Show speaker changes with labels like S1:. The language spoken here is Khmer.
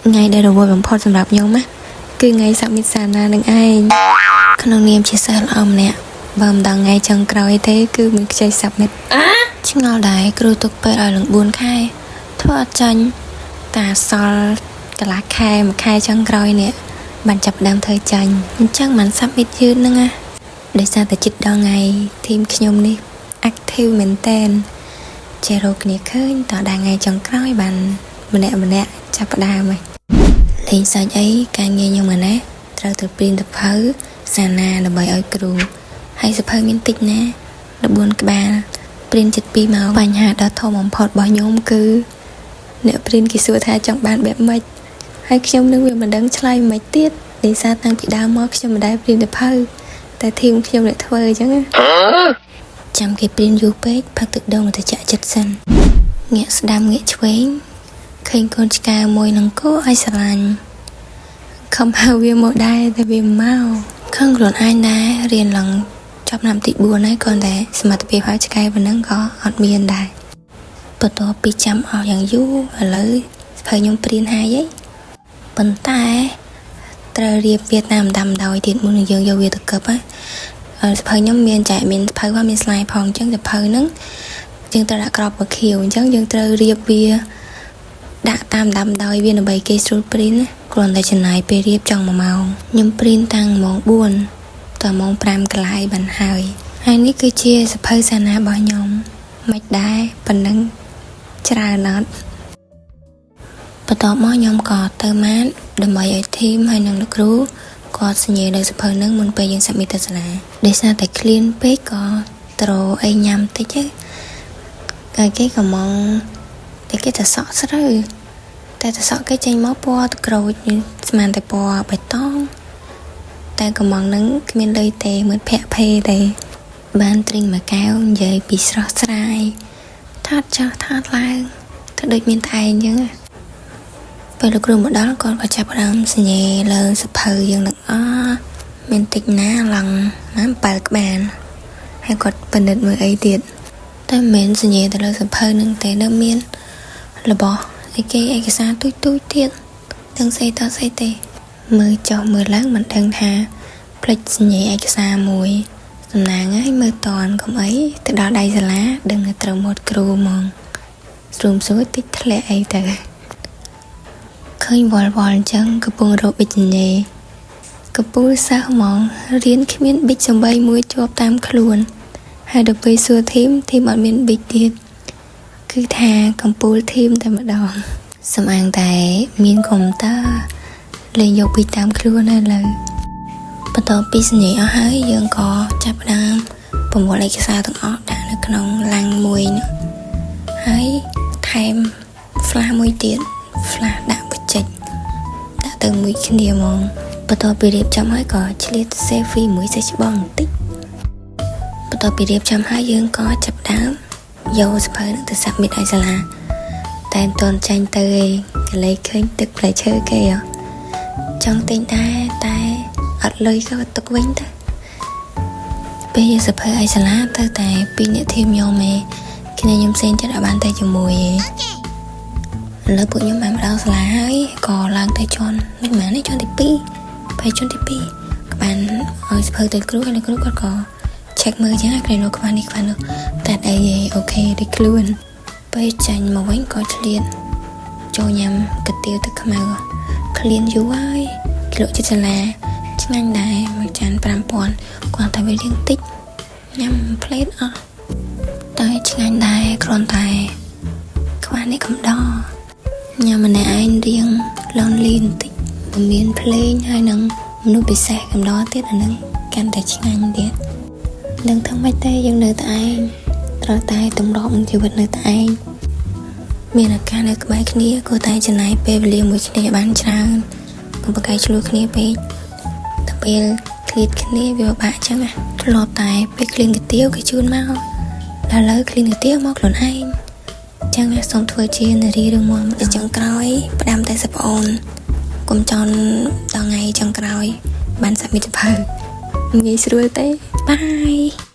S1: ngày đây là vui bằng phậtសម្រាប់ខ្ញុំណាគឺថ្ងៃសមិទ្ធសាណានឹងឯងក្នុងនាមជាសិស្សល្អម្នាក់បើមិនដល់ថ្ងៃចុងក្រោយទេគឺមិនខ្ចីសមិទ្ធឆ្ងល់ដែរគ្រូទុកពេលឲ្យឡើង4ខែធ្វើអត់ចាញ់តាសល់កន្លះខែមួយខែចុងក្រោយនេះបានចាប់ដើមធ្វើចាញ់អញ្ចឹងមិនសមិទ្ធយឺតហ្នឹងណាដោយសារតែចិត្តដល់ថ្ងៃធីមខ្ញុំនេះ active មែនតែនចេះរកគ្នាឃើញតដល់ថ្ងៃចុងក្រោយបានម្នាក់ចាប់ផ្ដើមហើយលេងសាច់អីការងារខ្ញុំណាត្រូវទៅព្រីនតភៅសាណាដើម្បីឲ្យគ្រូហើយសភៅមានតិចណា14ក្បាលព្រីនចិត្ត2ម៉ោងបញ្ហាដ៏ធំបំផុតរបស់ខ្ញុំគឺអ្នកព្រីនគេសួរថាចង់បានបែបម៉េចហើយខ្ញុំនឹងវាមិនដឹងឆ្លើយមិនទៀតដោយសារតាំងពីដើមមកខ្ញុំមិនដែលព្រីនតភៅតែធីមខ្ញុំអ្នកធ្វើអញ្ចឹងចាំគេព្រីនយូរពេកផឹកទឹកដូងទៅចាក់ចិត្តសិនងាកស្ដាំងាកឆ្វេងឃើញកូនឆ្កែមួយនឹងគោឲ្យស្រឡាញ់ខំហៅវាមកដែរតែវាមកខឹងខ្លួនឯងដែររៀនឡើងចាប់ឆ្នាំទី4ហើយគ្រាន់តែសមត្ថភាពហៅឆ្កែប៉ុណ្ណឹងក៏អត់មានដែរបន្ទាប់ពីចាំអស់យ៉ាងយូរឥឡូវស្ភើខ្ញុំព្រៀនហើយហីប៉ុន្តែត្រូវរៀបវាតាមដាំដោយទៀតមុននឹងយើងយកវាទៅកឹបហើយស្ភើខ្ញុំមានស្ភើក៏មានស្លាយផងអញ្ចឹងស្ភើហ្នឹងយើងត្រូវដាក់ក្របពខៀវអញ្ចឹងយើងត្រូវរៀបវាដាក់តាមដាំដោយវាដើម្បីគេស្រួលព្រីនគ្រាន់តែចំណាយពេលរៀបចង់1ម៉ោងខ្ញុំព្រីនតាំងម៉ោង4ដល់ម៉ោង5កន្លះបានហើយនេះគឺជាសភៅសាណារបស់ខ្ញុំមិនដែរប៉ុណ្ណឹងច្រើនអត់បន្ទាប់មកខ្ញុំក៏ទៅម៉ាតដើម្បីឲ្យធីមហើយនឹងលោកគ្រូគាត់សញ្ញាដល់សភៅនឹងមុនពេលយើងសមិទ្ធទៅសាលាដោយសារតែ clean ពេកក៏ត្រូអីញ៉ាំតិចហើយគេក៏មកតែគេទៅសក់ស្រូវតែទៅសក់គេចេញមកពណ៌ក្រូចស្មានតែពណ៌បៃតងតែកំងនឹងគ្មានលុយទេមើលភាក់ភេទេបានទ្រីងមួយកែវនិយាយពីស្រស់ស្រាយថាត់ចោះថាត់ឡើងទៅដូចមានតែឯងអញ្ចឹងពេលលោកគ្រូមកដល់គាត់ក៏ចាប់ផ្ដើមសញ្ញាលើសភៅយើងនឹងមានតិចណាឡើងណា7ក្បាលហើយគាត់ពិនិត្យមើលអីទៀតតែមិនមែនសញ្ញាទៅលើសភៅនឹងទេនៅមានរបស់ឯកសារទូចទៀតទាំងស្អីតស្អីទេមើលចុះមើលឡើងមិនដឹងថាផ្លេចសញ្ញាឯកសារមួយសំណាងហើយមើលតន់កុំអីទៅដល់ដៃសាលាដឹងតែត្រូវមាត់គ្រូហ្មងស្រួមសួរតិចធ្លាក់អីទៅឃើញវល់អញ្ចឹងកំពុងរកប៊ិចញ៉េកំពូលសិស្សហ្មងរៀនគ្មានប៊ិចសំបីមួយជាប់តាមខ្លួនហើយដល់ពេលសួរធីមអត់មានប៊ិចទៀតគឺថាកំពូលធីមតែម្ដងសំអាងតែមានកុំព្យូទ័រលេងយកប៊ិចតាមខ្លួនហើយលើបន្ទាប់ពីសញ្ញាអស់ហើយយើងក៏ចាប់ផ្ដើមប្រមូលឯកសារទាំងអស់ដាក់នៅក្នុងឡាំងមួយនោះហើយថែម flash មួយទៀត flash ដាក់បច្ចេកដាក់ទៅមួយគ្នាហ្មងបន្ទាប់ពីរៀបចំហើយក៏ឆ្លៀត selfie មួយសេះច្បងបន្តិចបន្ទាប់ពីរៀបចំហើយយើងក៏ចាប់ដើមយកសភៅនឹងទៅសាប់មីតឲ្យសាលាតែមិនទាន់ចាញ់ទៅឯងកលេចឃើញទឹកផ្លែឈើគេចង់ទិញដែរតែអត់លុយក៏ទុកវិញទៅពេលយកសភៅឲ្យសាលាទៅតែ2អ្នកធីមខ្ញុំឯងគ្នាខ្ញុំផ្សេងទៀតអត់បានទៅជាមួយឯងឥឡូវពួកខ្ញុំបានមកដល់សាលាហើយក៏ឡើងទៅជាន់មិនមែនទេជាន់ទី2ពេលជាន់ទី2ក៏បានឲ្យសភៅទៅគ្រូហើយគ្រូគាត់ក៏ check មើលចឹងក្រែងនោះខ្វះនេះខ្វះនោះតែអីអូខេដូចខ្លួនពេលចាញ់មកវិញក៏ឆ្លៀតចូលញ៉ាំកាទៀវទឹកខ្មៅក្លៀនយូរហើយគីឡូចិត្តសាលាឆ្ងាញ់ដែរមួយចាន 5000 គាត់តែវារៀងតិចញ៉ាំផ្លេតអស់តែឆ្ងាញ់ដែរគ្រាន់តែខ្វះនេះកំដរញ៉ាំម្នាក់ឯងរៀង lonely បន្តិចមានភ្លេងហើយនឹងមនុស្សពិសេសកំដរទៀតអានឹងកាន់តែឆ្ងាញ់ទៀតនឹងធ្វើម៉េចទេយើងនៅតែឯងត្រូវតែតម្រង់ជីវិតនៅតែឯងមានអាការនៅក្បែរគ្នាក៏តែចំណាយពេលវេលាមួយគ្នាបានច្រើនកុំប្រកែកឆ្លោះគ្នាពេកតែពេលឃ្លាតគ្នាវាពិបាកចឹងធ្លាប់តែពេលឃ្លានកាទៀវគេជូនមកដល់ឥឡូវឃ្លានកាទៀវមកខ្លួនឯងចឹងសូមធ្វើជានារីរឿងមួយទៅចុងក្រោយផ្ដាំតែសប្អូនកុំចន់ដល់ថ្ងៃចុងក្រោយបានសាប់មិត្តភ័ក្តិងាយស្រួលទេបាយ